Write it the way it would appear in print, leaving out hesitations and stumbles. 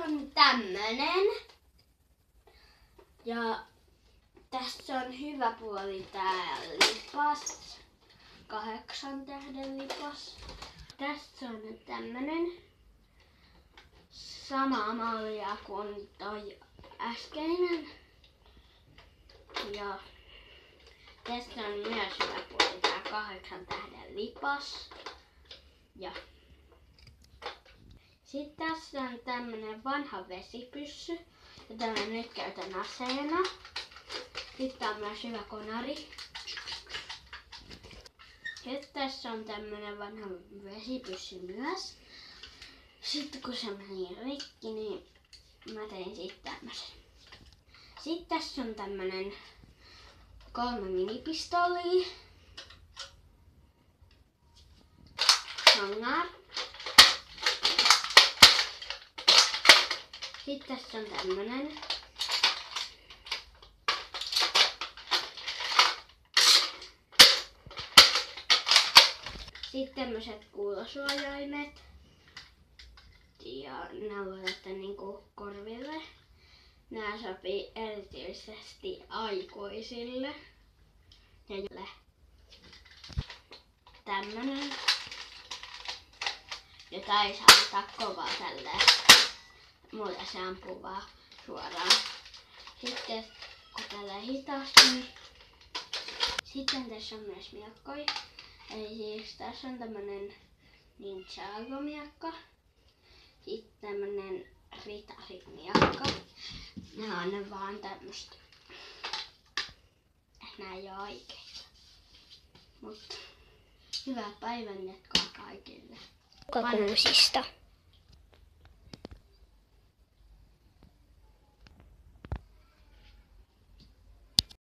on tämmönen. Ja tässä on hyvä puoli tää lipas. 8 tähden lipas. Tässä on tämmönen. Samaa mallia kuin toi äskeinen. Ja tässä on myös hyvä puoli tää 8 tähden lipas. Ja sitten tässä on tämmönen vanha vesipyssy, jota mä nyt käytän aseena. Sitten on myös hyvä konari. Sitten tässä on tämmönen vanha vesipyssy myös. Sitten kun se meni rikki, niin mä tein siitä tämmösen. Sitten tässä on tämmönen 3 minipistoolia. Hangar. Sitten tässä on tämmönen. Sitten tämmöset kuulosuojaimet. Ja nää voi laittaa niinku korville. Nää sopii erityisesti aikuisille. Ja jolle tämmönen, jota ei saa ottaa kovaa tälleen. Muuten se ampuu vaan suoraan. Sitten kun tälleen hitaasti, niin sitten tässä on myös miekkoja. Eli siis tässä on tämmönen Ninjago-miekka. Sitten tämmönen Ritari-miekka. Nää on vaan tämmöstä. Nää ei oo oikeita. Mutta hyvää päivänjatkoa kaikille. Kuusista.